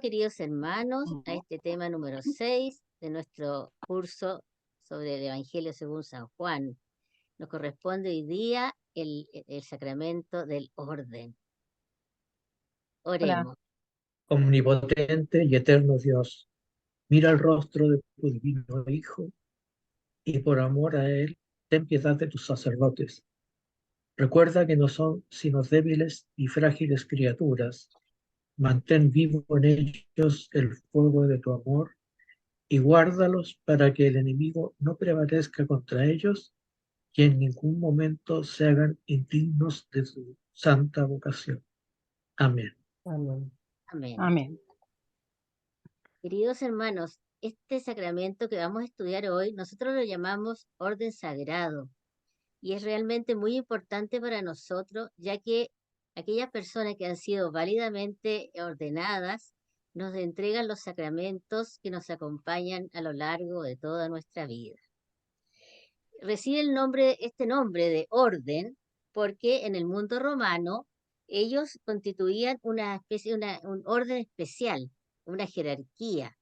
queridos hermanos, a este tema número 6 de nuestro curso sobre el Evangelio según San Juan. Nos corresponde hoy día el sacramento del orden. Hola. Oremos. Omnipotente y eterno Dios, mira el rostro de tu divino Hijo y por amor a Él, ten piedad de tus sacerdotes. Recuerda que no son sino débiles y frágiles criaturas. Mantén vivo en ellos el fuego de tu amor y guárdalos para que el enemigo no prevalezca contra ellos y en ningún momento se hagan indignos de su santa vocación. Amén. Amén. Amén. Amén. Queridos hermanos, este sacramento que vamos a estudiar hoy, nosotros lo llamamos orden sagrado y es realmente muy importante para nosotros, ya que aquellas personas que han sido válidamente ordenadas nos entregan los sacramentos que nos acompañan a lo largo de toda nuestra vida. Recibe este nombre de orden porque en el mundo romano ellos constituían una especie, un orden especial, una jerarquía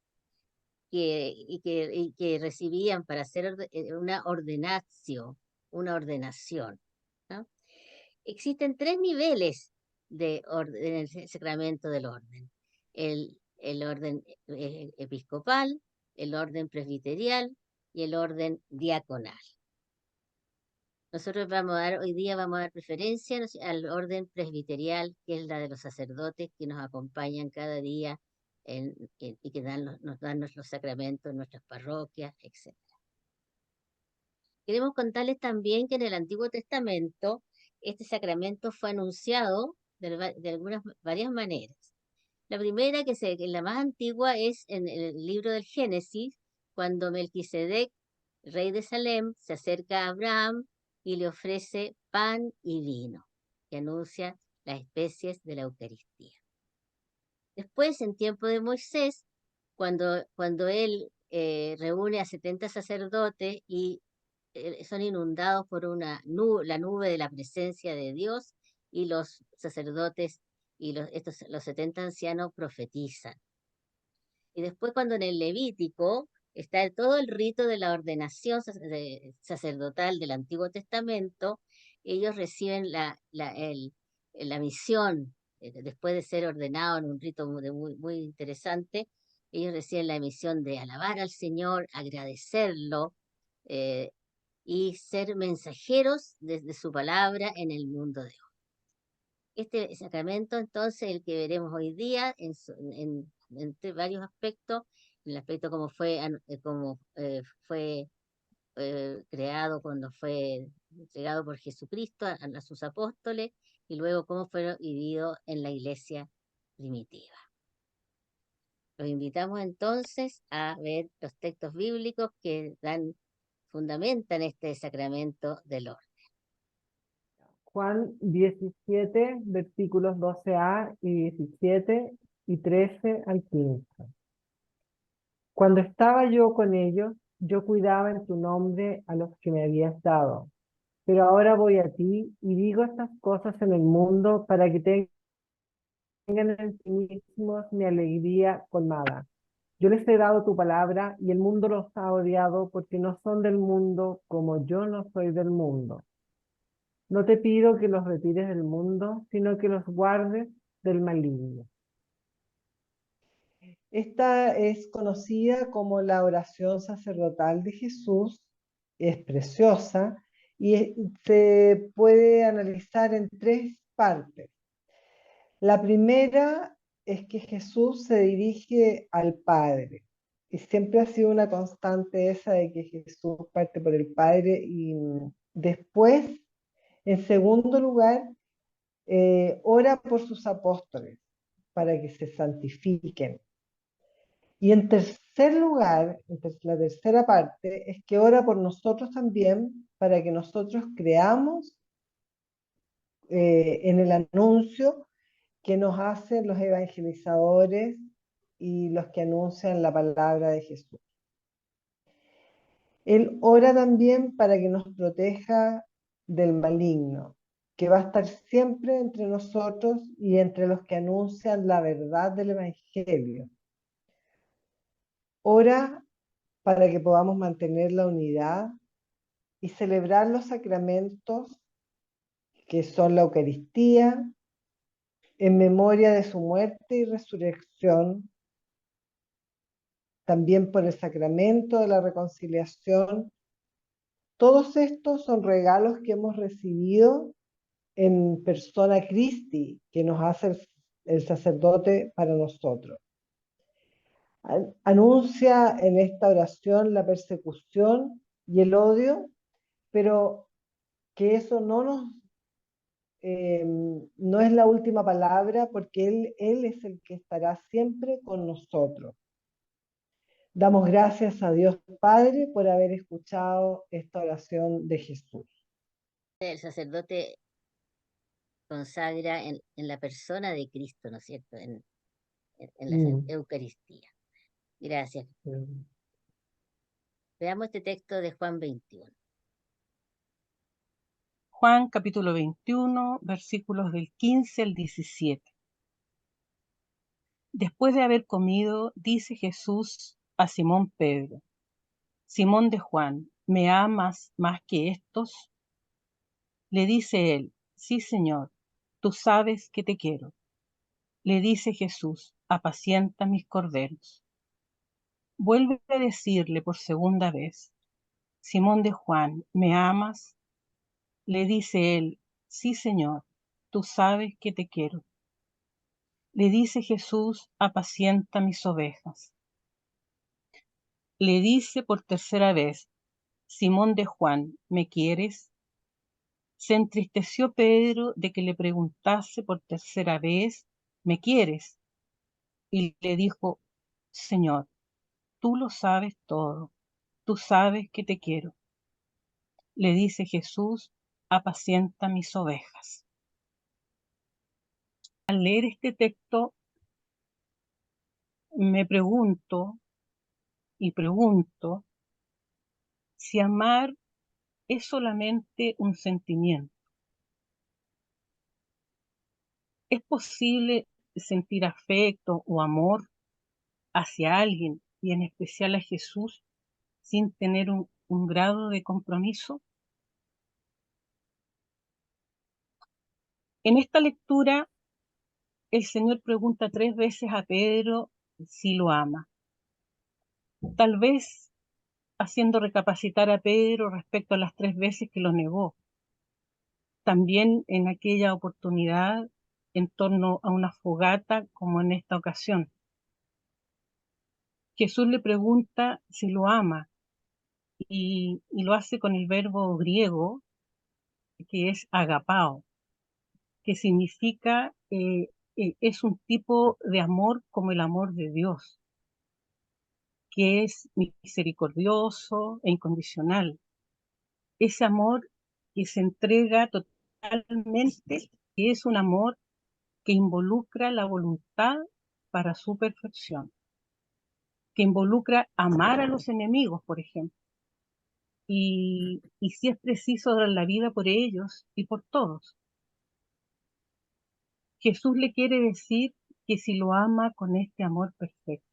y que recibían para hacer una ordenación, ¿no? Existen 3 niveles en el sacramento del orden. El orden episcopal, el orden presbiterial y el orden diaconal. Nosotros hoy día vamos a dar preferencia al orden presbiterial, que es la de los sacerdotes que nos acompañan cada día y que nos dan nuestros sacramentos en nuestras parroquias, etc. Queremos contarles también que en el Antiguo Testamento este sacramento fue anunciado de varias maneras. La primera, que la más antigua, es en el libro del Génesis, cuando Melquisedec, rey de Salem, se acerca a Abraham y le ofrece pan y vino, que anuncia las especies de la Eucaristía. Después, en tiempo de Moisés, cuando él reúne a 70 sacerdotes y son inundados por la nube de la presencia de Dios, y los sacerdotes y los 70 ancianos profetizan. Y después, cuando en el Levítico está todo el rito de la ordenación sacerdotal del Antiguo Testamento, ellos reciben la misión, después de ser ordenados en un rito muy interesante, ellos reciben la misión de alabar al Señor, agradecerlo, eh, y ser mensajeros de su palabra en el mundo de hoy. Este sacramento, entonces, el que veremos hoy día entre varios aspectos, el aspecto como fue creado cuando fue entregado por Jesucristo a sus apóstoles, y luego cómo fue vivido en la iglesia primitiva. Los invitamos entonces a ver los textos bíblicos que fundamentan este sacramento del orden. Juan 17, versículos 12a y 17 y 13 al 15. Cuando estaba yo con ellos, yo cuidaba en tu nombre a los que me habías dado. Pero ahora voy a ti y digo estas cosas en el mundo para que tengan en sí mismos mi alegría colmada. Yo les he dado tu palabra y el mundo los ha odiado porque no son del mundo como yo no soy del mundo. No te pido que los retires del mundo, sino que los guardes del maligno. Esta es conocida como la oración sacerdotal de Jesús, es preciosa y se puede analizar en 3 partes. La primera es que Jesús se dirige al Padre, y siempre ha sido una constante esa de que Jesús parte por el Padre, y después, en segundo lugar, ora por sus apóstoles para que se santifiquen. Y en tercer lugar, la tercera parte, es que ora por nosotros también para que nosotros creamos en el anuncio que nos hacen los evangelizadores y los que anuncian la palabra de Jesús. Él ora también para que nos proteja del maligno. que va a estar siempre entre nosotros y entre los que anuncian la verdad del Evangelio. Ora para que podamos mantener la unidad y celebrar los sacramentos que son la Eucaristía, en memoria de su muerte y resurrección, también por el sacramento de la reconciliación. Todos estos son regalos que hemos recibido en persona Christi, que nos hace el sacerdote para nosotros. Anuncia en esta oración la persecución y el odio, pero que eso no es la última palabra, porque Él es el que estará siempre con nosotros. Damos gracias a Dios Padre por haber escuchado esta oración de Jesús. El sacerdote consagra en la persona de Cristo, ¿no es cierto? En la Eucaristía. Gracias. Veamos este texto de Juan 21. Juan capítulo 21, versículos del 15 al 17. Después de haber comido, dice Jesús a Simón Pedro: Simón de Juan, ¿me amas más que estos? Le dice él: Sí, Señor, tú sabes que te quiero. Le dice Jesús: apacienta mis corderos. Vuelve a decirle por segunda vez: Simón de Juan, ¿me amas? Le dice él: Sí, Señor, tú sabes que te quiero. Le dice Jesús: apacienta mis ovejas. Le dice por tercera vez: Simón de Juan, ¿me quieres? Se entristeció Pedro de que le preguntase por tercera vez: ¿me quieres? Y le dijo: Señor, tú lo sabes todo, tú sabes que te quiero. Le dice Jesús: apacienta mis ovejas. Al leer este texto me pregunto si amar es solamente un sentimiento. ¿Es posible sentir afecto o amor hacia alguien y en especial a Jesús sin tener un grado de compromiso? En esta lectura, el Señor pregunta 3 veces a Pedro si lo ama, tal vez haciendo recapacitar a Pedro respecto a las 3 veces que lo negó. También en aquella oportunidad en torno a una fogata como en esta ocasión. Jesús le pregunta si lo ama y lo hace con el verbo griego que es agapao, que significa, es un tipo de amor como el amor de Dios, que es misericordioso e incondicional. Ese amor que se entrega totalmente, que es un amor que involucra la voluntad para su perfección, que involucra amar a los enemigos, por ejemplo, y si es preciso dar la vida por ellos y por todos. Jesús le quiere decir que si lo ama con este amor perfecto,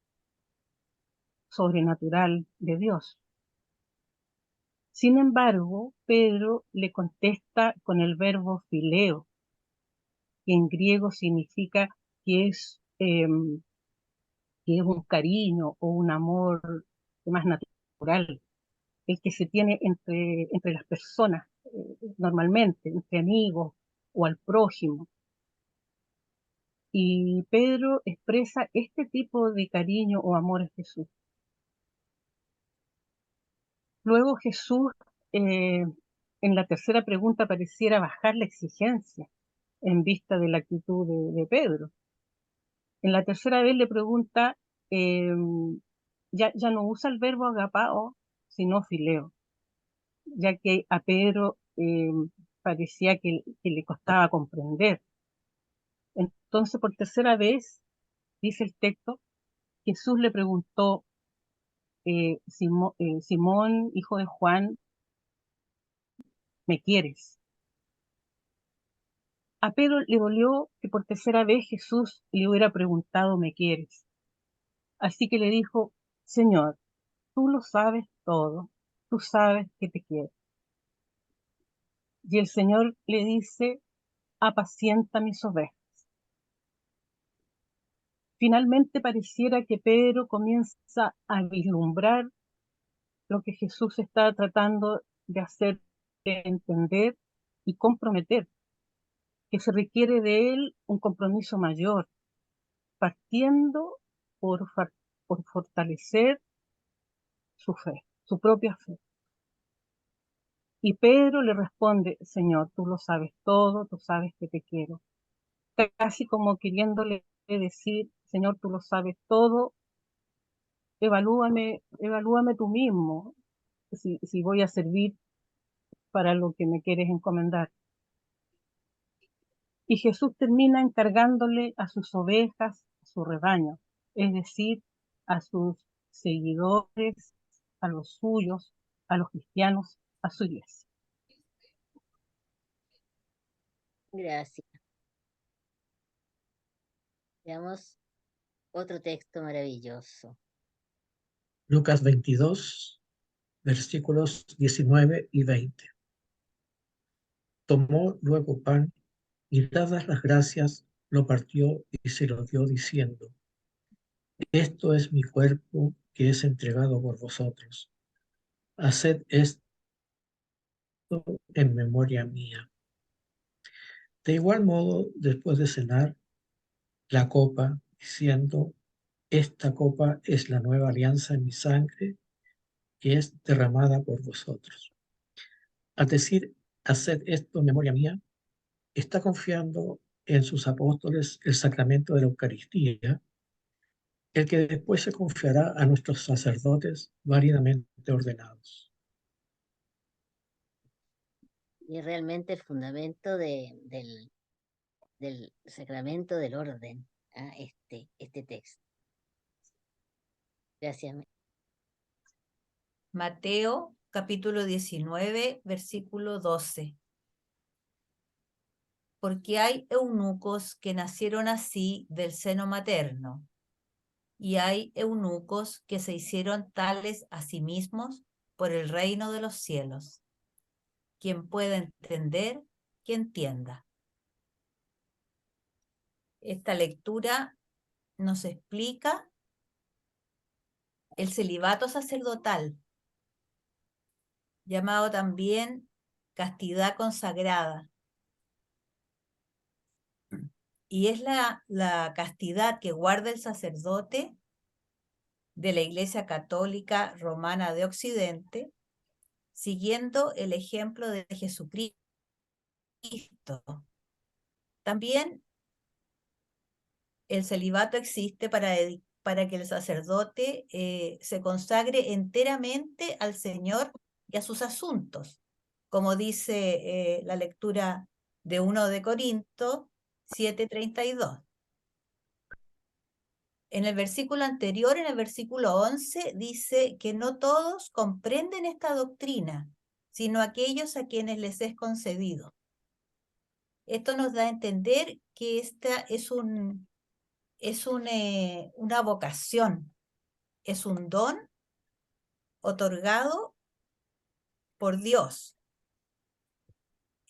sobrenatural de Dios. Sin embargo, Pedro le contesta con el verbo fileo, que en griego significa que es, un cariño o un amor más natural, el que se tiene entre las personas, normalmente, entre amigos o al prójimo. Y Pedro expresa este tipo de cariño o amor a Jesús. Luego Jesús, en la tercera pregunta, pareciera bajar la exigencia en vista de la actitud de Pedro. En la tercera vez le pregunta, ya no usa el verbo agapao, sino fileo, ya que a Pedro parecía que le costaba comprender. Entonces, por tercera vez, dice el texto, Jesús le preguntó: Simón, hijo de Juan, ¿me quieres? A Pedro le dolió que por tercera vez Jesús le hubiera preguntado, ¿me quieres? Así que le dijo, Señor, tú lo sabes todo, tú sabes que te quiero. Y el Señor le dice, apacienta mis ovejas. Finalmente pareciera que Pedro comienza a vislumbrar lo que Jesús está tratando de hacer entender y comprometer, que se requiere de él un compromiso mayor, partiendo por, por fortalecer su fe, su propia fe. Y Pedro le responde, Señor, tú lo sabes todo, tú sabes que te quiero. Casi como queriéndole decir, Señor, tú lo sabes todo, evalúame tú mismo, si voy a servir para lo que me quieres encomendar. Y Jesús termina encargándole a sus ovejas, a su rebaño, es decir, a sus seguidores, a los suyos, a los cristianos, a su iglesia. Gracias. Veamos otro texto maravilloso. Lucas 22, versículos 19 y 20. Tomó luego pan y dadas las gracias, lo partió y se lo dio diciendo, esto es mi cuerpo que es entregado por vosotros. Haced esto en memoria mía. De igual modo, después de cenar, la copa, diciendo, esta copa es la nueva alianza en mi sangre, que es derramada por vosotros. Al decir, haced esto en memoria mía, está confiando en sus apóstoles el sacramento de la Eucaristía, el que después se confiará a nuestros sacerdotes válidamente ordenados. Y es realmente el fundamento del sacramento del orden, este texto. Gracias. Mateo capítulo 19, versículo 12. Porque hay eunucos que nacieron así del seno materno, y hay eunucos que se hicieron tales a sí mismos por el reino de los cielos. Quien pueda entender, que entienda. Esta lectura nos explica el celibato sacerdotal, llamado también castidad consagrada. Y es la castidad que guarda el sacerdote de la Iglesia Católica Romana de Occidente, siguiendo el ejemplo de Jesucristo. También el celibato existe para que el sacerdote se consagre enteramente al Señor y a sus asuntos, como dice la lectura de 1 de Corinto 7:32. En el versículo anterior, en el versículo 11, dice que no todos comprenden esta doctrina, sino aquellos a quienes les es concedido. Esto nos da a entender que esta es una vocación, es un don otorgado por Dios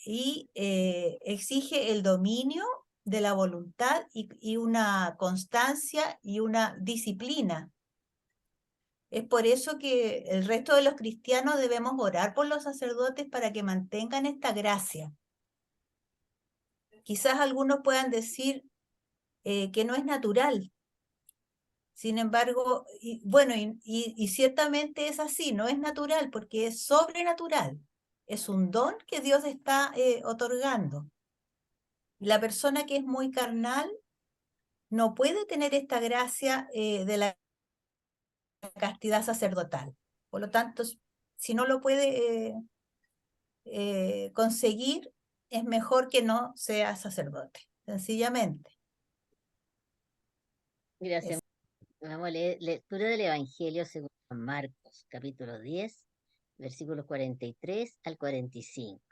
y exige el dominio de la voluntad y una constancia y una disciplina. Es por eso que el resto de los cristianos debemos orar por los sacerdotes para que mantengan esta gracia. Quizás algunos puedan decir que no es natural. Sin embargo, y ciertamente es así, no es natural porque es sobrenatural. Es un don que Dios está otorgando. La persona que es muy carnal no puede tener esta gracia de la castidad sacerdotal. Por lo tanto, si no lo puede conseguir, es mejor que no sea sacerdote, sencillamente. Gracias. Vamos a leer lectura del Evangelio según San Marcos, capítulo 10, versículos 43 al 45.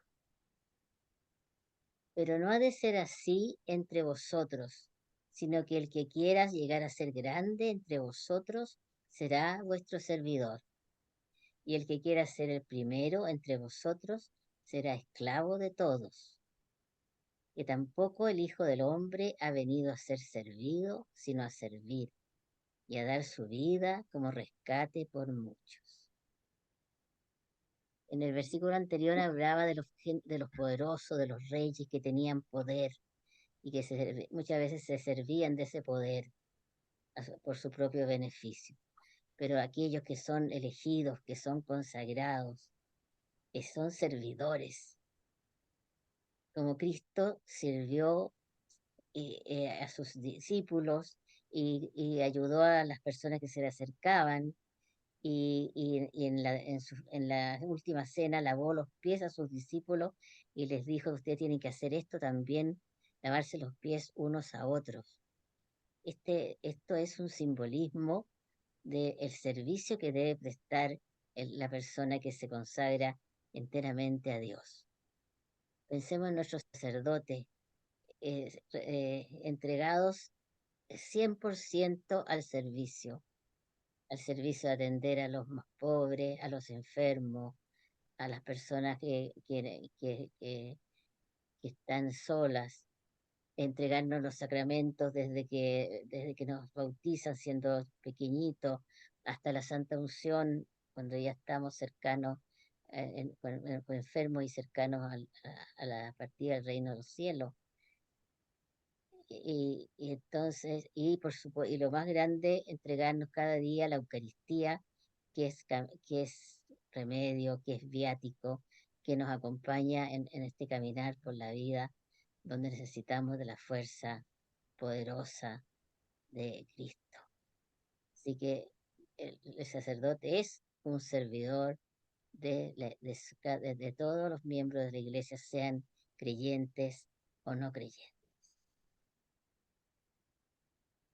Pero no ha de ser así entre vosotros, sino que el que quiera llegar a ser grande entre vosotros será vuestro servidor, y el que quiera ser el primero entre vosotros será esclavo de todos. Que tampoco el Hijo del Hombre ha venido a ser servido, sino a servir y a dar su vida como rescate por muchos. En el versículo anterior hablaba de los poderosos, de los reyes que tenían poder y que muchas veces se servían de ese poder por su propio beneficio. Pero aquellos que son elegidos, que son consagrados, que son servidores, como Cristo sirvió a sus discípulos y ayudó a las personas que se le acercaban y en la última cena lavó los pies a sus discípulos y les dijo, ustedes tienen que hacer esto también, lavarse los pies unos a otros. Esto es un simbolismo del servicio que debe prestar la persona que se consagra enteramente a Dios. Pensemos en nuestros sacerdotes entregados 100% al servicio de atender a los más pobres, a los enfermos, a las personas que están solas, entregarnos los sacramentos desde que nos bautizan siendo pequeñitos hasta la Santa Unción, cuando ya estamos cercanos, enfermos y cercanos a la partida del reino de los cielos. Y entonces, y lo más grande, entregarnos cada día la Eucaristía, que es remedio, que es viático, que nos acompaña en este caminar por la vida, donde necesitamos de la fuerza poderosa de Cristo. Así que el sacerdote es un servidor de todos los miembros de la iglesia, sean creyentes o no creyentes.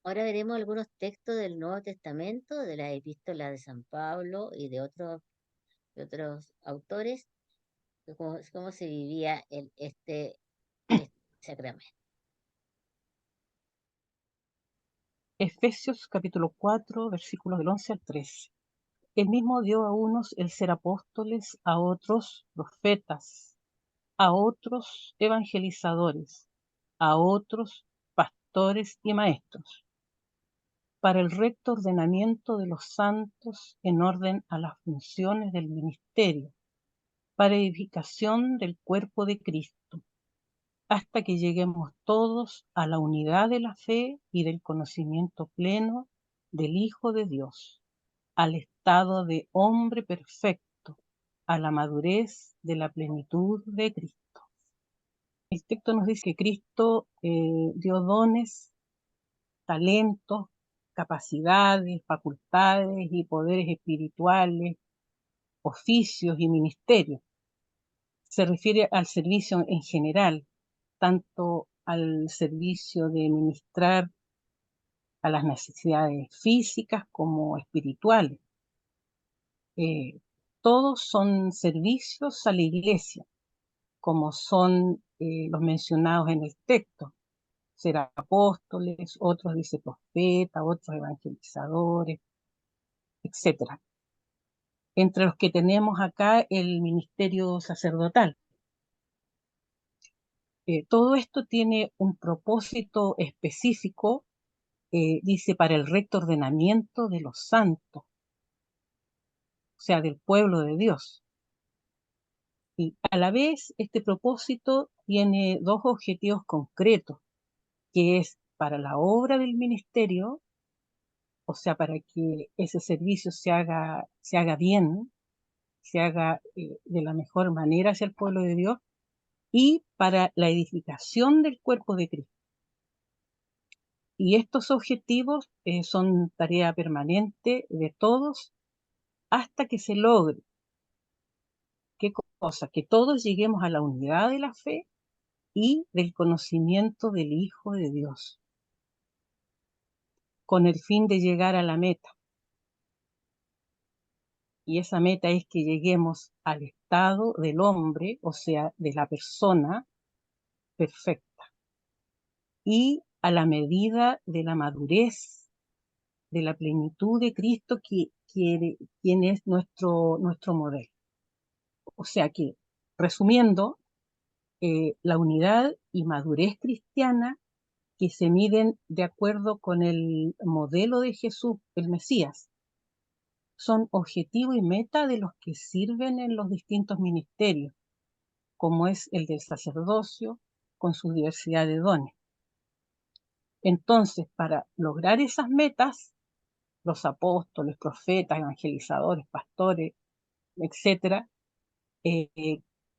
Ahora veremos algunos textos del Nuevo Testamento, de las epístolas de San Pablo y de otros autores, de cómo se vivía este sacramento. Efesios capítulo 4, versículos del 11 al 13. Él mismo dio a unos el ser apóstoles, a otros profetas, a otros evangelizadores, a otros pastores y maestros, para el recto ordenamiento de los santos en orden a las funciones del ministerio, para edificación del cuerpo de Cristo, hasta que lleguemos todos a la unidad de la fe y del conocimiento pleno del Hijo de Dios, al estado de hombre perfecto, a la madurez de la plenitud de Cristo. El texto nos dice que Cristo dio dones, talentos, capacidades, facultades y poderes espirituales, oficios y ministerios. Se refiere al servicio en general, tanto al servicio de ministrar a las necesidades físicas como espirituales. Todos son servicios a la iglesia, como son los mencionados en el texto, ser apóstoles, otros dice profetas, otros evangelizadores, etc. Entre los que tenemos acá el ministerio sacerdotal. Todo esto tiene un propósito específico, dice, para el recto ordenamiento de los santos, o sea, del pueblo de Dios. Y a la vez, este propósito tiene dos objetivos concretos, que es para la obra del ministerio, o sea, para que ese servicio se haga bien, se haga de la mejor manera hacia el pueblo de Dios, y para la edificación del cuerpo de Cristo. Y estos objetivos son tarea permanente de todos hasta que se logre. ¿Qué cosa? Que todos lleguemos a la unidad de la fe y del conocimiento del Hijo de Dios, con el fin de llegar a la meta. Y esa meta es que lleguemos al estado del hombre, o sea, de la persona perfecta y a la medida de la madurez, de la plenitud de Cristo, quien es nuestro modelo. O sea que, resumiendo, la unidad y madurez cristiana que se miden de acuerdo con el modelo de Jesús, el Mesías, son objetivo y meta de los que sirven en los distintos ministerios, como es el del sacerdocio, con su diversidad de dones. Entonces, para lograr esas metas, los apóstoles, profetas, evangelizadores, pastores, etcétera,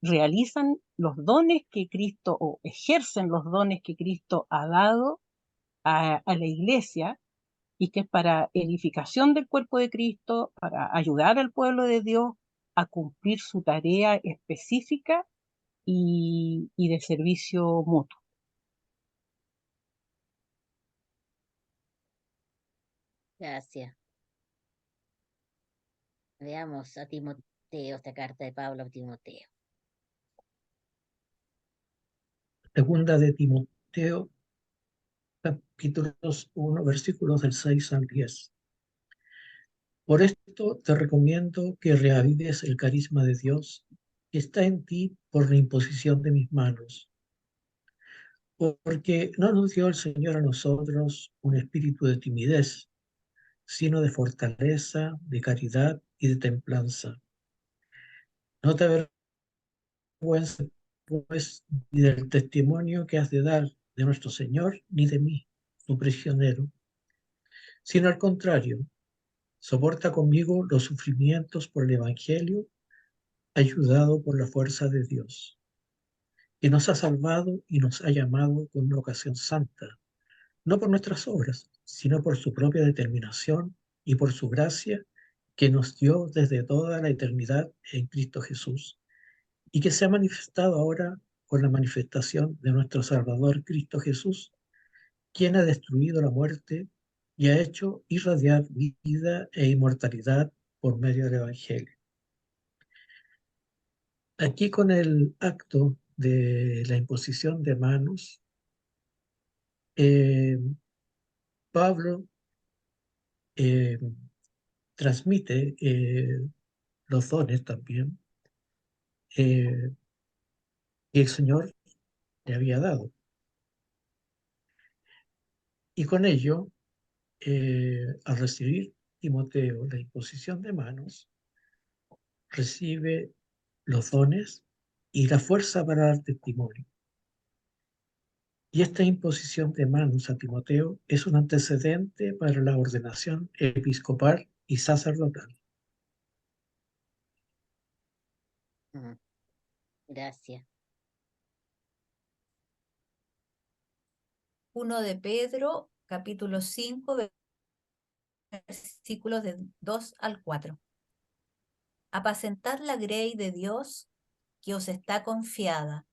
realizan los dones que Cristo, o ejercen los dones que Cristo ha dado a la iglesia, y que es para edificación del cuerpo de Cristo, para ayudar al pueblo de Dios a cumplir su tarea específica y de servicio mutuo. Gracias. Veamos a Timoteo, esta carta de Pablo a Timoteo. Segunda de Timoteo, capítulos 1, versículos del 6 al 10. Por esto te recomiendo que reavives el carisma de Dios que está en ti por la imposición de mis manos. Porque no nos dio el Señor a nosotros un espíritu de timidez, sino de fortaleza, de caridad y de templanza. No te avergüences, pues, ni del testimonio que has de dar de nuestro Señor, ni de mí, tu prisionero, sino al contrario, soporta conmigo los sufrimientos por el Evangelio, ayudado por la fuerza de Dios, que nos ha salvado y nos ha llamado con una ocasión santa, no por nuestras obras, sino por su propia determinación y por su gracia que nos dio desde toda la eternidad en Cristo Jesús, y que se ha manifestado ahora con la manifestación de nuestro Salvador Cristo Jesús, quien ha destruido la muerte y ha hecho irradiar vida e inmortalidad por medio del Evangelio. Aquí con el acto de la imposición de manos, Pablo transmite los dones también que el Señor le había dado. Y con ello, al recibir Timoteo la imposición de manos, recibe los dones y la fuerza para dar testimonio. Y esta imposición de manos a Timoteo es un antecedente para la ordenación episcopal y sacerdotal. Gracias. 1 de Pedro, capítulo 5, versículos de 2 al 4. Apacentad la grey de Dios que os está confiada,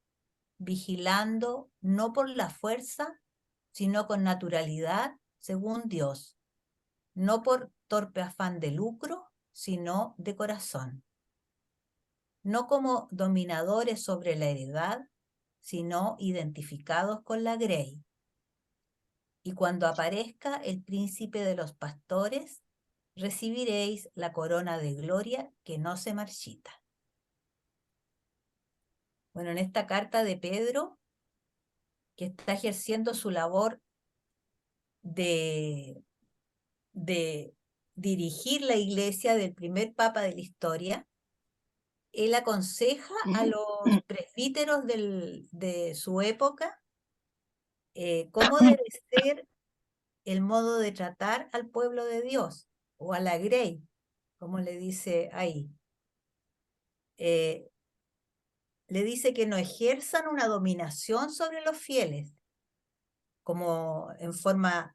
vigilando no por la fuerza, sino con naturalidad, según Dios, no por torpe afán de lucro, sino de corazón. No como dominadores sobre la heredad, sino identificados con la grey. Y cuando aparezca el príncipe de los pastores, recibiréis la corona de gloria que no se marchita. Bueno, en esta carta de Pedro, que está ejerciendo su labor de dirigir la iglesia del primer papa de la historia, él aconseja a los presbíteros de su época cómo debe ser el modo de tratar al pueblo de Dios, o a la grey, como le dice ahí. Le dice que no ejerzan una dominación sobre los fieles, como en forma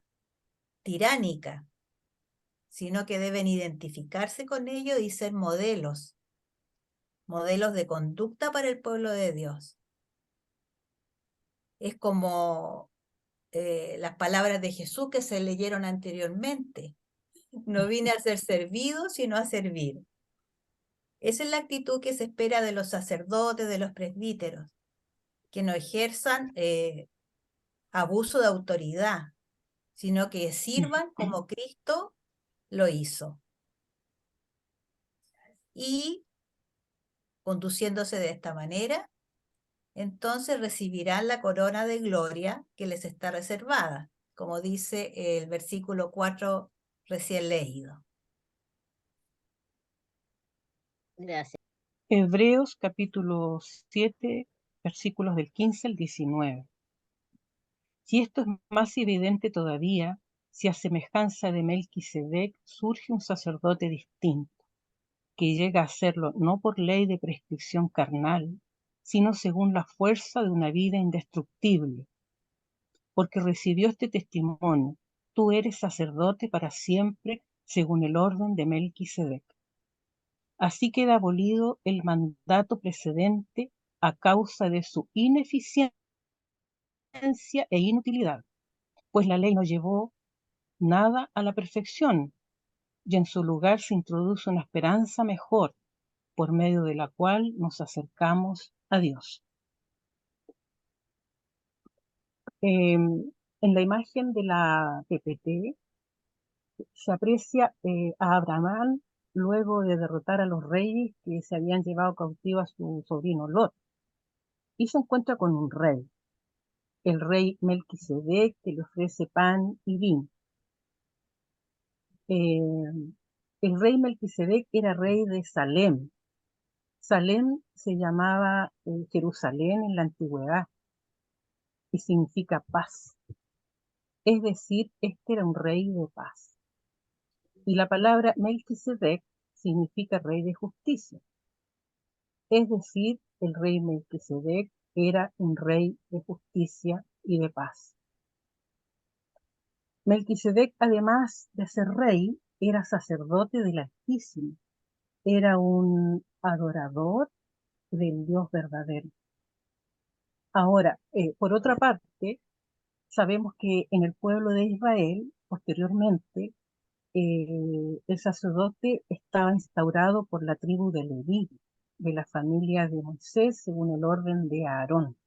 tiránica, sino que deben identificarse con ellos y ser modelos de conducta para el pueblo de Dios. Es como las palabras de Jesús que se leyeron anteriormente. No vine a ser servido, sino a servir. Esa es la actitud que se espera de los sacerdotes, de los presbíteros. que no ejerzan abuso de autoridad, sino que sirvan como Cristo lo hizo. Y conduciéndose de esta manera, entonces recibirán la corona de gloria que les está reservada, como dice el versículo 4 recién leído. Gracias. Hebreos capítulo 7, versículos del 15 al 19. Si esto es más evidente todavía, si a semejanza de Melquisedec surge un sacerdote distinto, que llega a serlo no por ley de prescripción carnal, sino según la fuerza de una vida indestructible, porque recibió este testimonio: tú eres sacerdote para siempre según el orden de Melquisedec. Así queda abolido el mandato precedente a causa de su ineficiencia e inutilidad, pues la ley no llevó nada a la perfección, y en su lugar se introduce una esperanza mejor, por medio de la cual nos acercamos a Dios. En la imagen de la PPT se aprecia a Abraham luego de derrotar a los reyes que se habían llevado cautivo a su sobrino Lot, y se encuentra con un rey, el rey Melquisedec, que le ofrece pan y vino. El rey Melquisedec era rey de Salem. Salem se llamaba Jerusalén en la antigüedad y significa paz. Es decir, este era un rey de paz. Y la palabra Melquisedec significa rey de justicia. Es decir, el rey Melquisedec era un rey de justicia y de paz. Melquisedec, además de ser rey, era sacerdote del Altísimo. Era un adorador del Dios verdadero. Ahora, por otra parte, sabemos que en el pueblo de Israel, posteriormente, el sacerdote estaba instaurado por la tribu de Leví, de la familia de Moisés, según el orden de Aarón.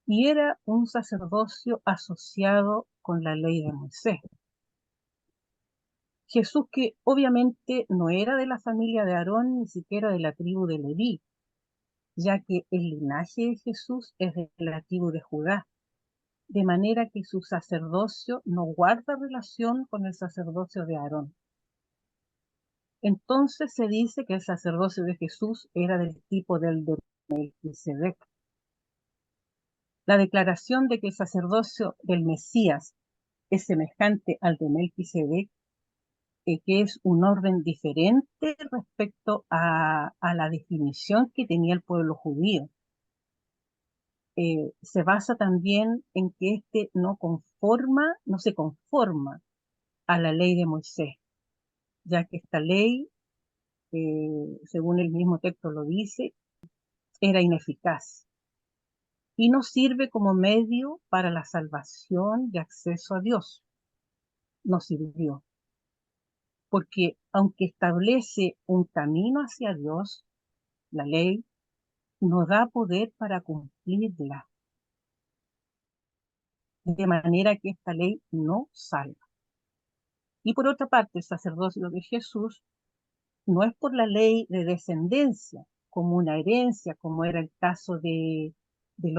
Y era un sacerdocio asociado con la ley de Moisés. Jesús, que obviamente no era de la familia de Aarón, ni siquiera de la tribu de Leví, ya que el linaje de Jesús es de la tribu de Judá, de manera que su sacerdocio no guarda relación con el sacerdocio de Aarón. Entonces se dice que el sacerdocio de Jesús era del tipo del de Melquisedec. La declaración de que el sacerdocio del Mesías es semejante al de Melquisedec, que es un orden diferente respecto a la definición que tenía el pueblo judío. Se basa también en que éste no se conforma a la ley de Moisés, ya que esta ley, según el mismo texto lo dice, era ineficaz y no sirve como medio para la salvación y acceso a Dios. No sirvió, porque aunque establece un camino hacia Dios, la ley no da poder para cumplirla, de manera que esta ley no salva. Y por otra parte, el sacerdocio de Jesús no es por la ley de descendencia, como una herencia, como era el caso del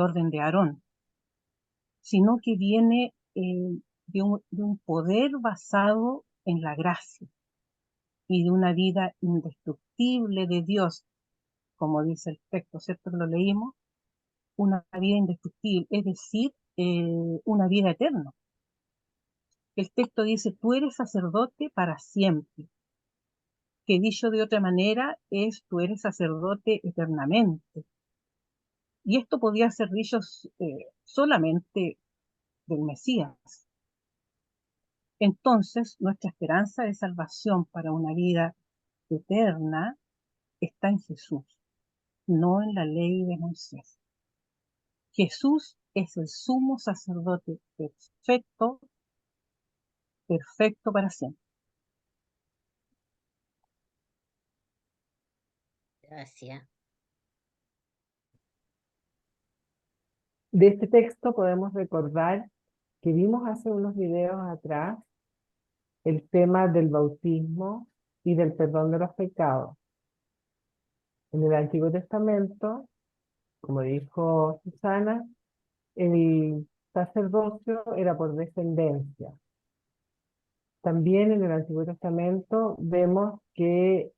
orden de Aarón, sino que viene de un poder basado en la gracia y de una vida indestructible de Dios, como dice el texto, ¿cierto? Lo leímos, una vida indestructible, es decir, una vida eterna. El texto dice: tú eres sacerdote para siempre, que dicho de otra manera es: tú eres sacerdote eternamente. Y esto podía ser dicho solamente del Mesías. Entonces, nuestra esperanza de salvación para una vida eterna está en Jesús, no en la ley de Moisés. Jesús es el sumo sacerdote perfecto, perfecto para siempre. Gracias. De este texto podemos recordar que vimos hace unos videos atrás el tema del bautismo y del perdón de los pecados. En el Antiguo Testamento, como dijo Susana, el sacerdocio era por descendencia. También en el Antiguo Testamento vemos que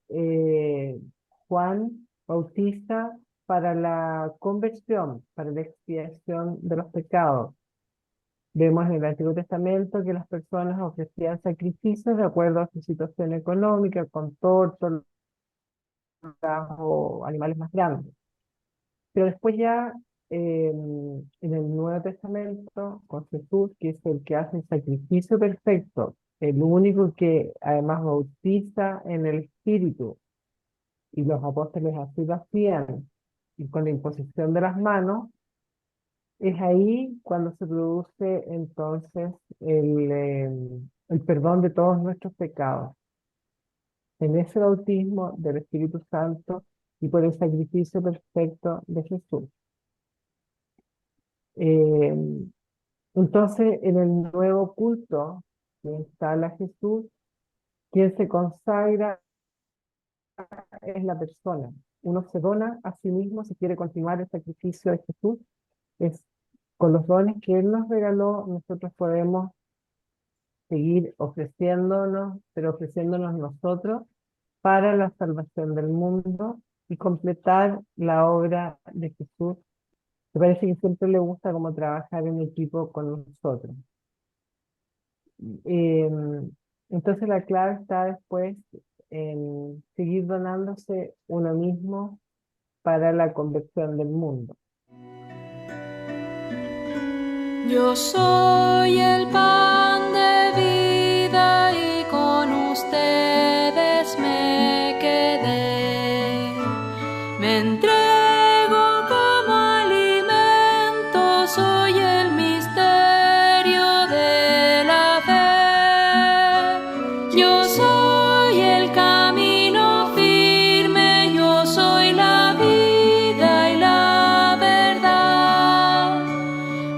Juan bautiza para la conversión, para la expiación de los pecados. Vemos en el Antiguo Testamento que las personas ofrecían sacrificios de acuerdo a su situación económica, con tórtolas o animales más grandes. Pero después ya en el Nuevo Testamento, con Jesús, que es el que hace el sacrificio perfecto, el único que además bautiza en el Espíritu, y los apóstoles así lo hacían, y con la imposición de las manos, es ahí cuando se produce entonces el perdón de todos nuestros pecados. En ese bautismo del Espíritu Santo y por el sacrificio perfecto de Jesús. Eh, entonces, en el nuevo culto que instala Jesús, quien se consagra es la persona. Uno se dona a sí mismo si quiere continuar el sacrificio de Jesús. Es con los dones que Él nos regaló, nosotros podemos seguir ofreciéndonos, pero ofreciéndonos nosotros para la salvación del mundo y completar la obra de Jesús. Me parece que siempre le gusta como trabajar en equipo con nosotros. Entonces la clave está después en seguir donándose uno mismo para la conversión del mundo. Yo soy el pan de vida y con ustedes me quedé. Me entrego como alimento, soy el misterio de la fe. Yo soy el camino firme, yo soy la vida y la verdad.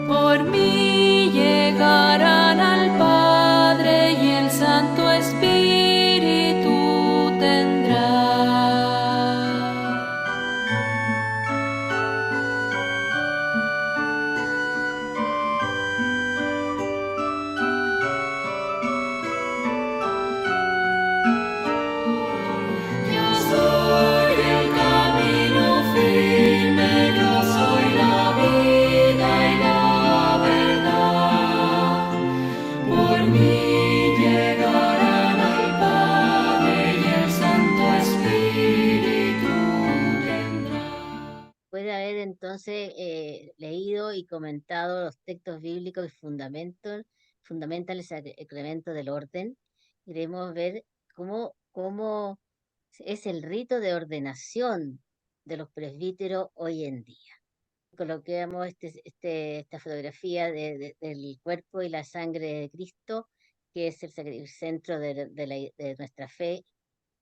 Por mí llegarán al Padre y el Santo Espíritu tendrá. Yo soy el camino firme, yo soy la vida y la verdad. Por mí llegarán al Padre y el Santo Espíritu tendrá. Puede haber entonces leído y comentado los textos bíblicos que fundamentan el sacramento del orden. Queremos ver cómo es el rito de ordenación de los presbíteros hoy en día. Coloquemos esta fotografía del cuerpo y la sangre de Cristo, que es el centro de nuestra fe,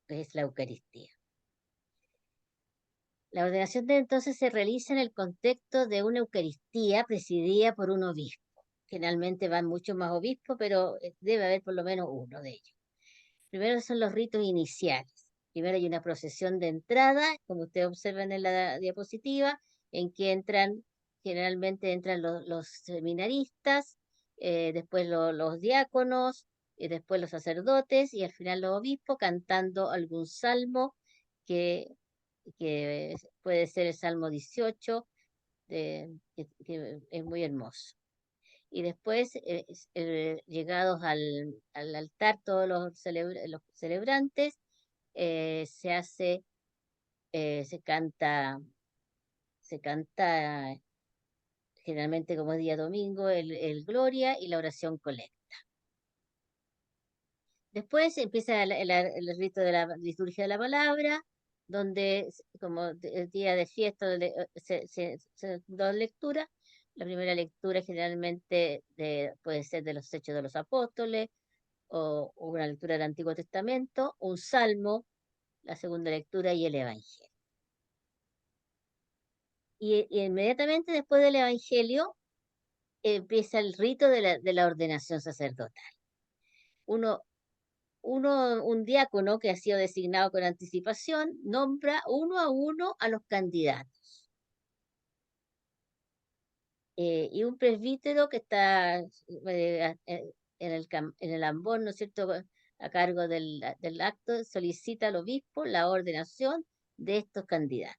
que es la Eucaristía. La ordenación entonces se realiza en el contexto de una Eucaristía presidida por un obispo. Generalmente van muchos más obispos, pero debe haber por lo menos uno de ellos. Primero son los ritos iniciales. Primero hay una procesión de entrada, como ustedes observan en la diapositiva, en que generalmente entran los seminaristas, después los diáconos, y después los sacerdotes y al final los obispos cantando algún salmo que puede ser el Salmo 18, que es muy hermoso. Y después, llegados al altar, todos los celebrantes, se canta generalmente como día domingo, el Gloria y la oración colecta. Después empieza el rito de la liturgia de la palabra, donde como el día de fiesta se dos lecturas. La primera lectura generalmente puede ser de los Hechos de los Apóstoles o una lectura del Antiguo Testamento, un salmo, la segunda lectura y el Evangelio. Y inmediatamente después del Evangelio empieza el rito de la ordenación sacerdotal. Un diácono que ha sido designado con anticipación nombra uno a uno a los candidatos. Y un presbítero que está en el ambón, ¿no es cierto?, a cargo del acto, solicita al obispo la ordenación de estos candidatos.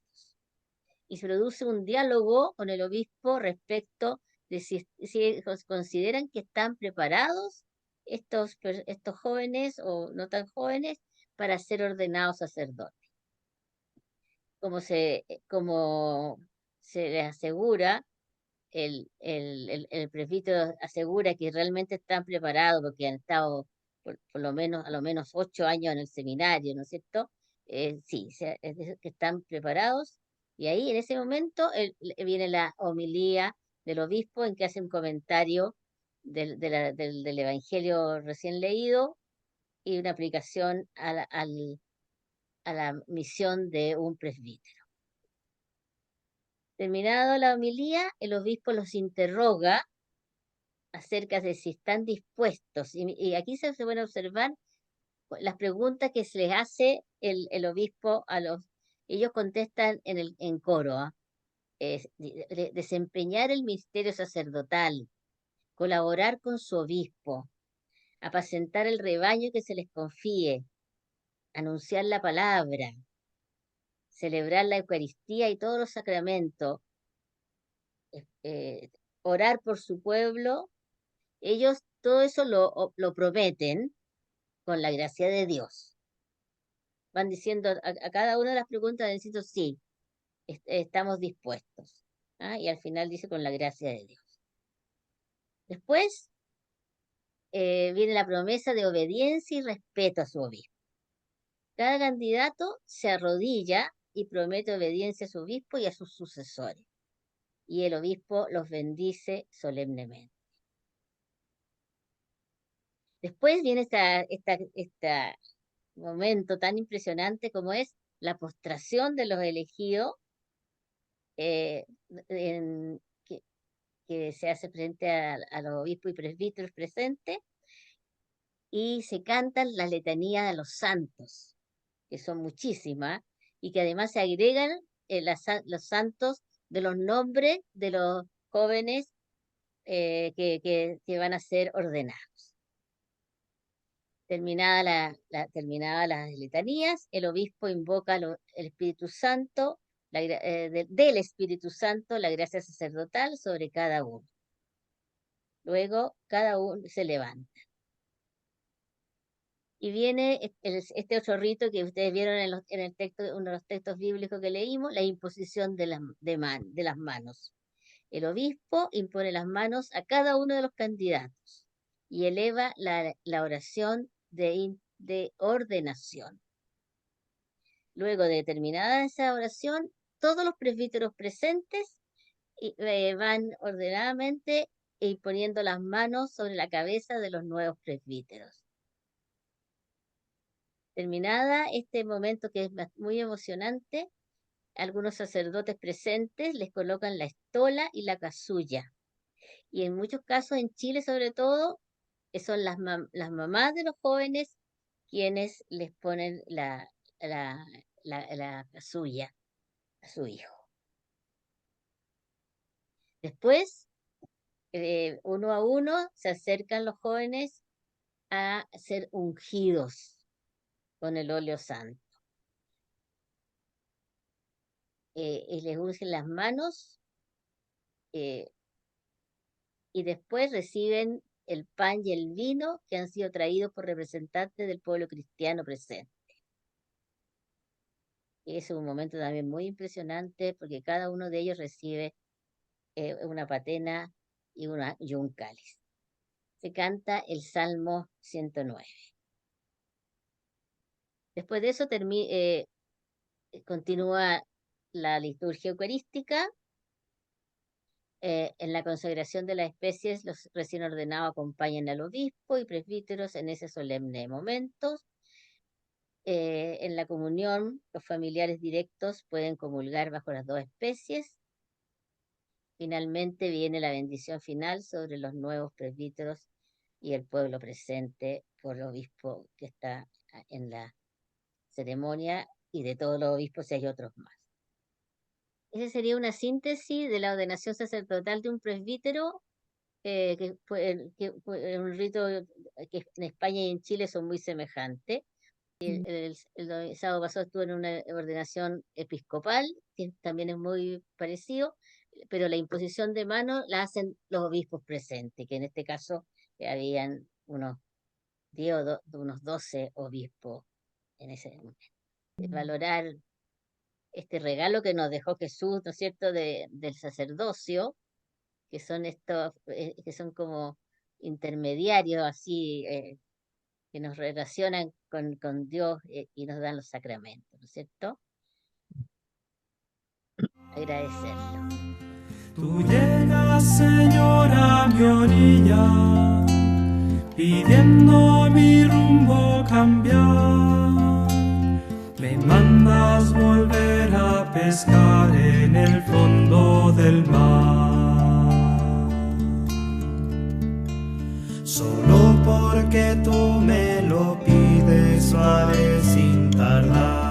Y se produce un diálogo con el obispo respecto de si ellos consideran que están preparados estos jóvenes o no tan jóvenes para ser ordenados sacerdotes. Como se les asegura, el presbítero asegura que realmente están preparados porque han estado por lo menos, a lo menos 8 años en el seminario, ¿no es cierto? Sí, es decir, que están preparados. Y ahí, en ese momento, viene la homilía del obispo en que hace un comentario del Evangelio recién leído y una aplicación a la misión de un presbítero. Terminado la homilía, el obispo los interroga acerca de si están dispuestos. Y aquí se pueden observar las preguntas que se les hace el obispo a los... Ellos contestan en coro, ¿ah? Desempeñar el ministerio sacerdotal, colaborar con su obispo, apacentar el rebaño que se les confíe, anunciar la palabra, celebrar la Eucaristía y todos los sacramentos, eh, orar por su pueblo. Ellos todo eso lo prometen con la gracia de Dios. Van diciendo a cada una de las preguntas, van diciendo sí, estamos dispuestos. ¿Ah? Y al final dice con la gracia de Dios. Después viene la promesa de obediencia y respeto a su obispo. Cada candidato se arrodilla y promete obediencia a su obispo y a sus sucesores. Y el obispo los bendice solemnemente. Después viene este momento tan impresionante como es la postración de los elegidos eh, que se hace frente a los obispos y presbíteros presentes, y se cantan las letanías de los santos, que son muchísimas, y que además se agregan los santos de los nombres de los jóvenes que van a ser ordenados. Terminadas las letanías, el obispo invoca el Espíritu Santo, del Espíritu Santo, la gracia sacerdotal sobre cada uno. Luego cada uno se levanta. Y viene este otro rito que ustedes vieron en el texto, uno de los textos bíblicos que leímos, la imposición de las manos. El obispo impone las manos a cada uno de los candidatos y eleva la oración de ordenación. Luego de terminada esa oración, todos los presbíteros presentes van ordenadamente imponiendo las manos sobre la cabeza de los nuevos presbíteros. Terminada este momento que es muy emocionante, algunos sacerdotes presentes les colocan la estola y la casulla. Y en muchos casos, en Chile sobre todo, son las mamás de los jóvenes quienes les ponen la casulla a su hijo. Después, uno a uno, se acercan los jóvenes a ser ungidos con el óleo santo. Y les ungen las manos y después reciben el pan y el vino que han sido traídos por representantes del pueblo cristiano presente. Y es un momento también muy impresionante porque cada uno de ellos recibe una patena y un cáliz. Se canta el Salmo 109. Después de eso continúa la liturgia eucarística. En la consagración de las especies, los recién ordenados acompañan al obispo y presbíteros en ese solemne momento. En la comunión, los familiares directos pueden comulgar bajo las dos especies finalmente viene la bendición final sobre los nuevos presbíteros y el pueblo presente por el obispo que está en la ceremonia y de todos los obispos si hay otros más. Esa sería una síntesis de la ordenación sacerdotal de un presbítero, que fue un rito que en España y en Chile son muy semejantes. El sábado pasado estuve en una ordenación episcopal, que también es muy parecido, pero la imposición de manos la hacen los obispos presentes, que en este caso habían unos 10 unos 12 obispos en ese momento. Valorar este regalo que nos dejó Jesús, ¿no es cierto?, del sacerdocio, que son estos, que son como intermediarios así, que nos relacionan con Dios, y nos dan los sacramentos, ¿no es cierto? Agradecerlo. Tú llegas, Señor, a mi orilla, pidiendo mi rumbo cambiar. Me mandas volver a pescar en el fondo del mar. Solo porque tú me lo pides, suave sin tardar.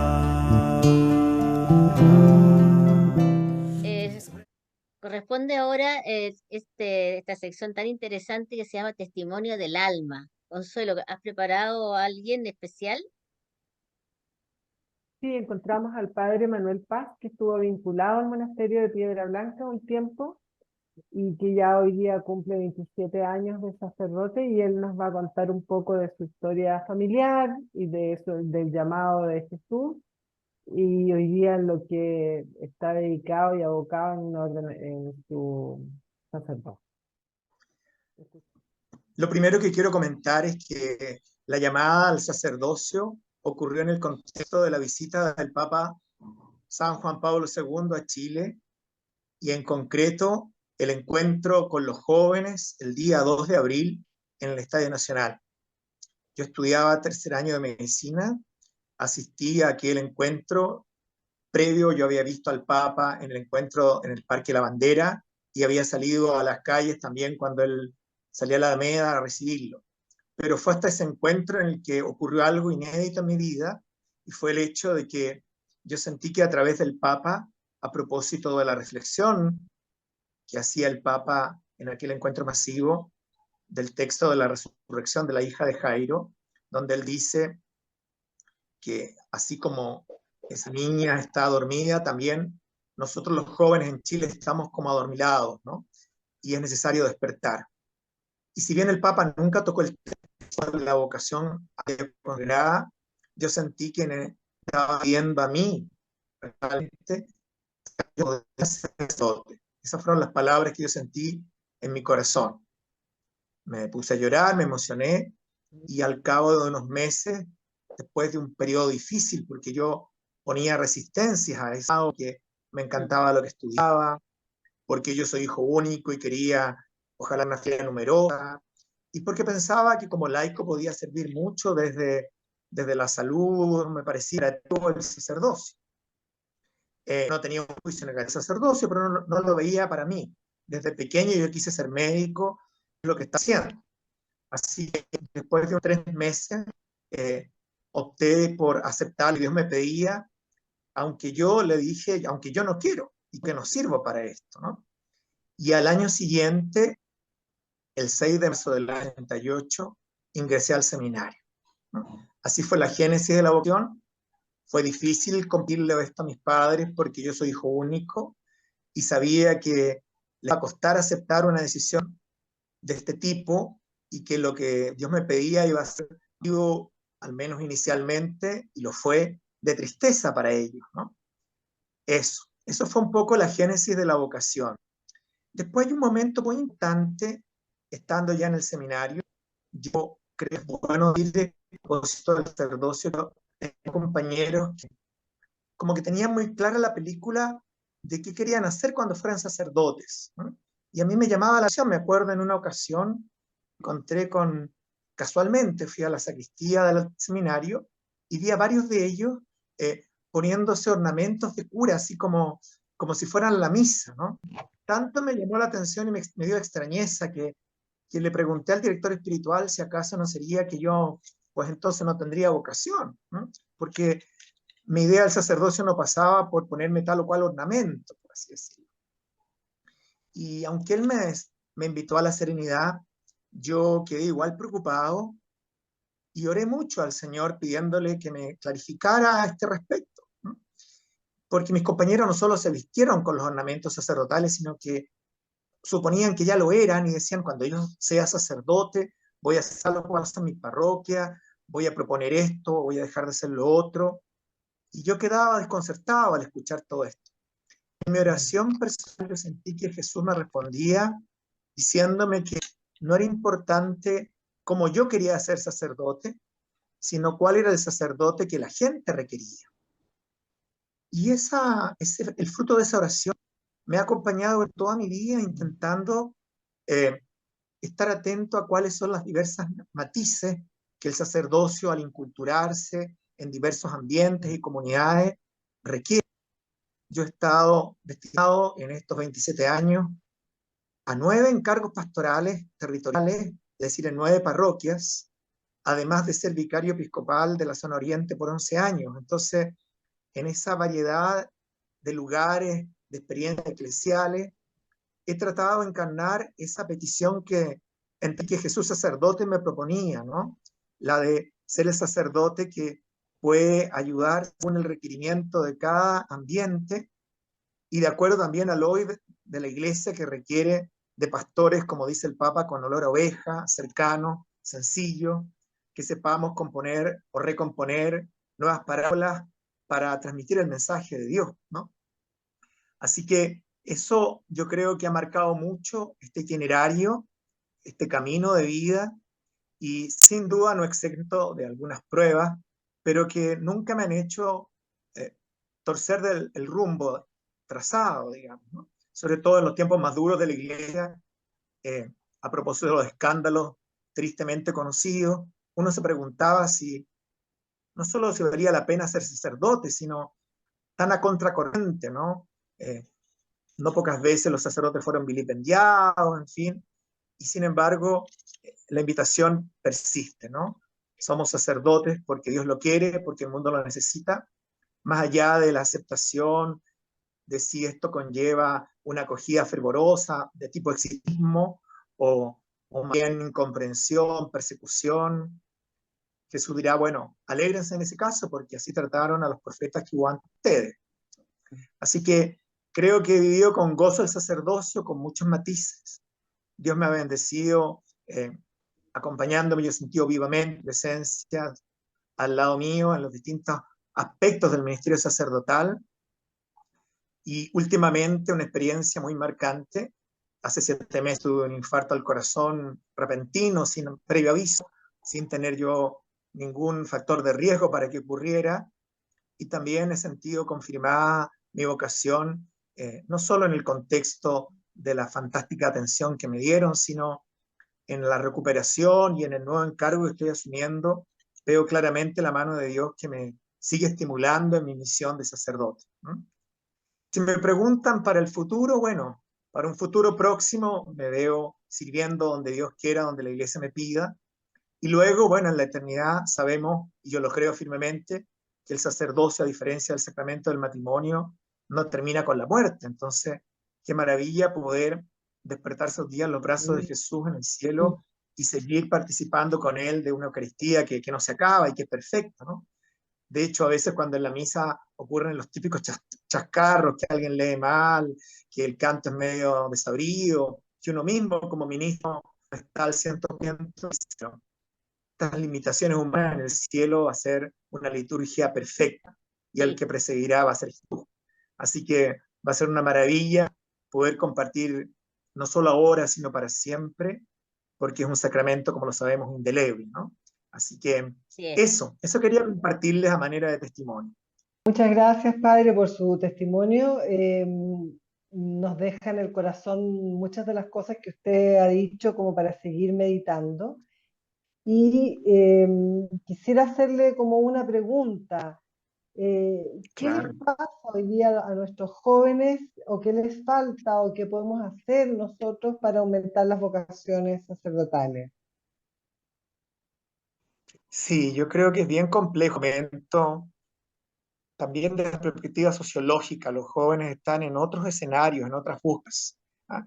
Corresponde ahora esta sección tan interesante que se llama Testimonio del Alma. Consuelo, ¿has preparado a alguien especial? Sí, encontramos al padre Manuel Paz, que estuvo vinculado al monasterio de Piedra Blanca un tiempo y que ya hoy día cumple 27 años de sacerdote, y él nos va a contar un poco de su historia familiar y del llamado de Jesús, y hoy día en lo que está dedicado y abocado en su sacerdocio. Lo primero que quiero comentar es que la llamada al sacerdocio ocurrió en el contexto de la visita del Papa San Juan Pablo II a Chile, y en concreto el encuentro con los jóvenes el día 2 de abril en el Estadio Nacional. Yo estudiaba tercer año de medicina, asistí a aquel encuentro. Previo yo había visto al Papa en el encuentro en el Parque La Bandera y había salido a las calles también cuando él salía a la Alameda a recibirlo. Pero fue hasta ese encuentro en el que ocurrió algo inédito en mi vida, y fue el hecho de que yo sentí que a través del Papa, a propósito de la reflexión que hacía el Papa en aquel encuentro masivo del texto de la resurrección de la hija de Jairo, donde él dice que así como esa niña está dormida, también nosotros los jóvenes en Chile estamos como adormilados, ¿no? Y es necesario despertar. Y si bien el Papa nunca tocó el tema de la vocación consagrada, yo sentí que me estaba viendo a mí realmente. Esas fueron las palabras que yo sentí en mi corazón. Me puse a llorar, me emocioné, y al cabo de unos meses, después de un periodo difícil, porque yo ponía resistencias a eso, que me encantaba lo que estudiaba, porque yo soy hijo único y quería, ojalá, una familia numerosa, y porque pensaba que como laico podía servir mucho desde la salud, me parecía todo el sacerdocio. No tenía un juicio en el sacerdocio, pero no lo veía para mí. Desde pequeño yo quise ser médico, es lo que está haciendo. Así que después de 3 meses opté por aceptar lo que Dios me pedía, aunque yo le dije, aunque yo no quiero y que no sirvo para esto, ¿no? Y al año siguiente, el 6 de marzo del año 88, ingresé al seminario, ¿no? Así fue la génesis de la vocación. Fue difícil cumplirle esto a mis padres porque yo soy hijo único y sabía que le iba a costar aceptar una decisión de este tipo, y que lo que Dios me pedía iba a ser, al menos inicialmente, y lo fue, de tristeza para ellos, ¿no? Eso fue un poco la génesis de la vocación. Después hay un momento muy importante, estando ya en el seminario. Yo creo que es bueno ir de propósito del sacerdocio, compañeros que como que tenían muy clara la película de qué querían hacer cuando fueran sacerdotes, ¿no? Y a mí me llamaba la atención. Me acuerdo en una ocasión, casualmente fui a la sacristía del seminario y vi a varios de ellos poniéndose ornamentos de cura, así como si fueran la misa, ¿no? tanto me llamó la atención y me dio extrañeza que le pregunté al director espiritual si acaso no sería que yo, pues entonces no tendría vocación, ¿no? Porque mi idea del sacerdocio no pasaba por ponerme tal o cual ornamento, por así decirlo. Y aunque él me invitó a la serenidad, yo quedé igual preocupado y oré mucho al Señor pidiéndole que me clarificara a este respecto, ¿no? Porque mis compañeros no solo se vistieron con los ornamentos sacerdotales, sino que suponían que ya lo eran y decían, cuando yo sea sacerdote, voy a hacer lo que pasa en mi parroquia, voy a proponer esto, voy a dejar de hacer lo otro. Y yo quedaba desconcertado al escuchar todo esto. En mi oración personal yo sentí que Jesús me respondía diciéndome que no era importante cómo yo quería ser sacerdote, sino cuál era el sacerdote que la gente requería. Y el fruto de esa oración me ha acompañado en toda mi vida intentando estar atento a cuáles son las diversas matices que el sacerdocio al inculturarse en diversos ambientes y comunidades requiere. Yo he estado destinado en estos 27 años a 9 encargos pastorales territoriales, es decir, en 9 parroquias, además de ser vicario episcopal de la zona oriente por 11 años. Entonces, en esa variedad de lugares, de experiencias eclesiales, he tratado de encarnar esa petición que Jesús sacerdote me proponía, ¿no? La de ser el sacerdote que puede ayudar con el requerimiento de cada ambiente y de acuerdo también al hoy de la iglesia que requiere de pastores, como dice el Papa, con olor a oveja, cercano, sencillo, que sepamos componer o recomponer nuevas parábolas para transmitir el mensaje de Dios, ¿no? Así que eso yo creo que ha marcado mucho este itinerario, este camino de vida, y sin duda no exento de algunas pruebas, pero que nunca me han hecho torcer el rumbo trazado, digamos, ¿no? Sobre todo en los tiempos más duros de la iglesia, a propósito de los escándalos tristemente conocidos, uno se preguntaba si no solo si valía la pena ser sacerdote, sino tan a contracorriente, ¿no? No pocas veces los sacerdotes fueron vilipendiados, en fin, y sin embargo la invitación persiste, ¿no? Somos sacerdotes porque Dios lo quiere, porque el mundo lo necesita, más allá de la aceptación de si esto conlleva una acogida fervorosa de tipo exitismo o más bien incomprensión, persecución. Jesús dirá, bueno, alégrense en ese caso porque así trataron a los profetas que hubo antes de ustedes. Así que creo que he vivido con gozo el sacerdocio, con muchos matices. Dios me ha bendecido acompañándome, yo he sentido vivamente presencia al lado mío en los distintos aspectos del ministerio sacerdotal. Y últimamente una experiencia muy marcante. Hace 7 meses tuve un infarto al corazón repentino, sin previo aviso, sin tener yo ningún factor de riesgo para que ocurriera. Y también he sentido confirmada mi vocación, no solo en el contexto de la fantástica atención que me dieron, sino en la recuperación y en el nuevo encargo que estoy asumiendo. Veo claramente la mano de Dios que me sigue estimulando en mi misión de sacerdote, ¿no? Si me preguntan para el futuro, bueno, para un futuro próximo me veo sirviendo donde Dios quiera, donde la iglesia me pida. Y luego, bueno, en la eternidad sabemos, y yo lo creo firmemente, que el sacerdocio, a diferencia del sacramento del matrimonio, no termina con la muerte. Entonces, qué maravilla poder despertarse un día en los brazos de Jesús en el cielo y seguir participando con Él de una Eucaristía que no se acaba y que es perfecta, ¿no? De hecho, a veces cuando en la misa ocurren los típicos chascarros, que alguien lee mal, que el canto es medio desabrido, que uno mismo como ministro no está al 100%, estas limitaciones humanas en el cielo va a ser una liturgia perfecta y el que precedirá va a ser Jesús. Así que va a ser una maravilla poder compartir no solo ahora, sino para siempre, porque es un sacramento, como lo sabemos, indeleble, ¿no? Así que eso quería compartirles a manera de testimonio. Muchas gracias, Padre, por su testimonio. Nos deja en el corazón muchas de las cosas que usted ha dicho como para seguir meditando. Y quisiera hacerle como una pregunta. ¿Qué les Claro. pasa hoy día a nuestros jóvenes o qué les falta o qué podemos hacer nosotros para aumentar las vocaciones sacerdotales? Sí, yo creo que es bien complejo. También desde la perspectiva sociológica, los jóvenes están en otros escenarios, en otras búsquedas. ¿Ah?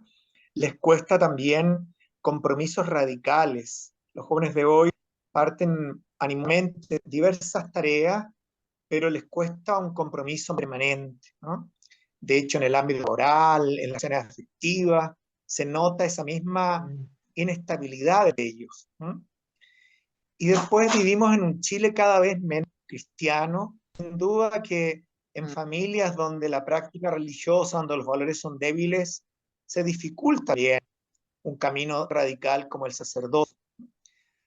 Les cuesta también compromisos radicales. Los jóvenes de hoy parten animalmente de diversas tareas, pero les cuesta un compromiso permanente, ¿no? De hecho, en el ámbito laboral, en las relaciones afectivas, se nota esa misma inestabilidad de ellos, ¿no? Y después vivimos en un Chile cada vez menos cristiano, sin duda que en familias donde la práctica religiosa, donde los valores son débiles, se dificulta bien un camino radical como el sacerdocio.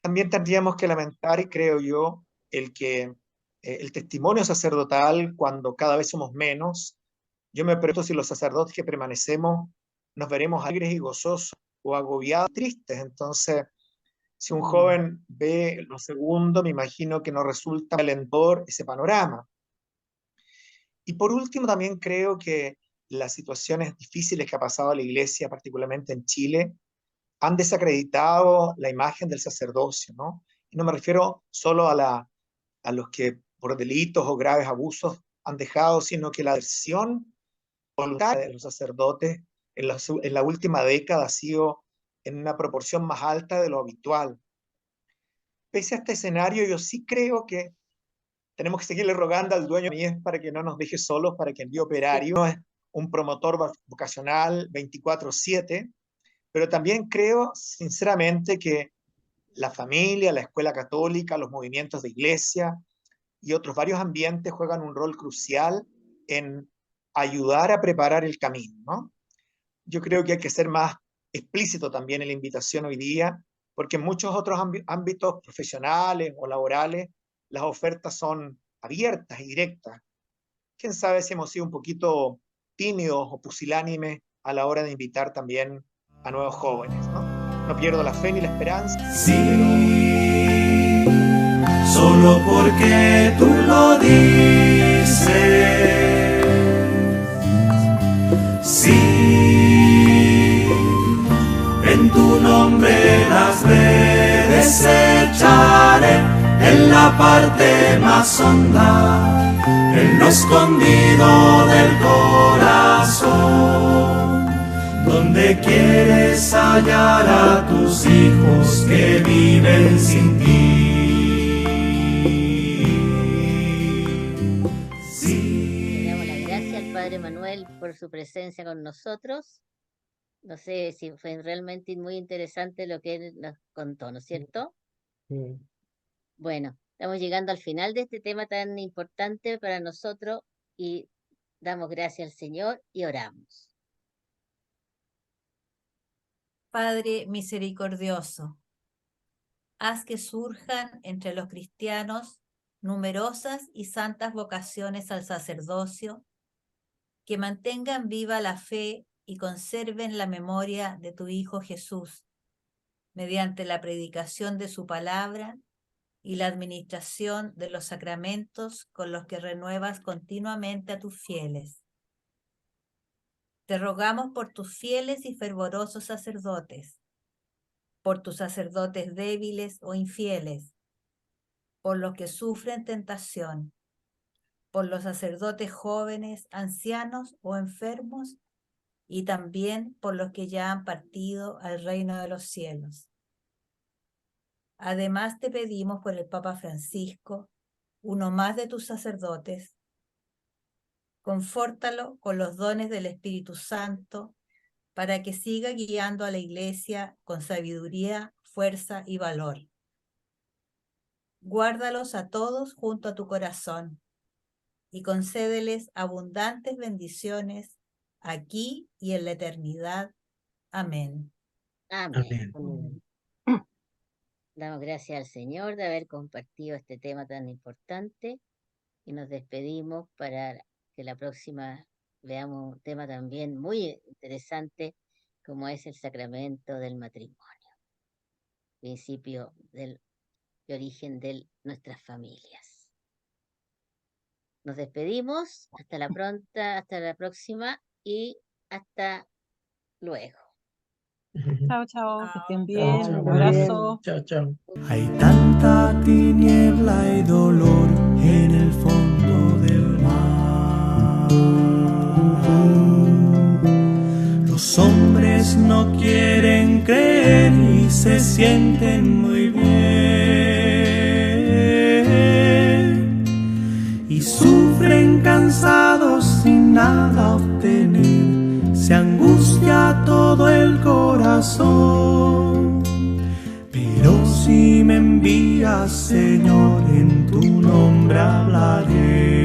También tendríamos que lamentar, y creo yo, el testimonio sacerdotal, cuando cada vez somos menos, yo me pregunto si los sacerdotes que permanecemos nos veremos alegres y gozosos o agobiados y tristes. Entonces, si un joven ve lo segundo, me imagino que no resulta alentador ese panorama. Y por último, también creo que las situaciones difíciles que ha pasado la Iglesia, particularmente en Chile, han desacreditado la imagen del sacerdocio, ¿no? Y no me refiero solo a los que por delitos o graves abusos han dejado, sino que la versión voluntaria de los sacerdotes en la última década ha sido en una proporción más alta de lo habitual. Pese a este escenario, yo sí creo que tenemos que seguirle rogando al dueño de Mies para que no nos deje solos, para que envíe operario. No es un promotor vocacional 24/7, pero también creo sinceramente que la familia, la escuela católica, los movimientos de iglesia y otros varios ambientes juegan un rol crucial en ayudar a preparar el camino, ¿no? Yo creo que hay que ser más explícito también en la invitación hoy día, porque en muchos otros ámbitos profesionales o laborales las ofertas son abiertas y directas. Quién sabe si hemos sido un poquito tímidos o pusilánimes a la hora de invitar también a nuevos jóvenes, ¿no? No pierdo la fe ni la esperanza. Sí, solo porque tú lo dices. Sí, en tu nombre las redes echaré en la parte más honda, en lo escondido del corazón, donde quieres hallar a tus hijos que viven sin ti. Le damos las gracias al Padre Manuel por su presencia con nosotros. No sé si fue realmente muy interesante lo que él nos contó, ¿no es cierto? Sí. Bueno, estamos llegando al final de este tema tan importante para nosotros y damos gracias al Señor y oramos. Padre misericordioso, haz que surjan entre los cristianos numerosas y santas vocaciones al sacerdocio, que mantengan viva la fe y conserven la memoria de tu Hijo Jesús, mediante la predicación de su palabra y la administración de los sacramentos con los que renuevas continuamente a tus fieles. Te rogamos por tus fieles y fervorosos sacerdotes, por tus sacerdotes débiles o infieles, por los que sufren tentación, por los sacerdotes jóvenes, ancianos o enfermos, y también por los que ya han partido al reino de los cielos. Además te pedimos por el Papa Francisco, uno más de tus sacerdotes. Confórtalo con los dones del Espíritu Santo para que siga guiando a la Iglesia con sabiduría, fuerza y valor. Guárdalos a todos junto a tu corazón y concédeles abundantes bendiciones aquí y en la eternidad. Amén. Amén. Amén. Damos gracias al Señor de haber compartido este tema tan importante y nos despedimos para que la próxima veamos un tema también muy interesante como es el sacramento del matrimonio, principio de origen de nuestras familias. Nos despedimos, hasta la próxima y hasta luego. Chao, chao, que estén Chao, bien, chao. un abrazo. Chao, chao. Hay tanta tiniebla y dolor en el fondo del mar. Los hombres no quieren creer y se sienten muy bien. Y sufren cansados sin nada obtener. Se angustia todo el corazón. Pero si me envías, Señor, en tu nombre hablaré.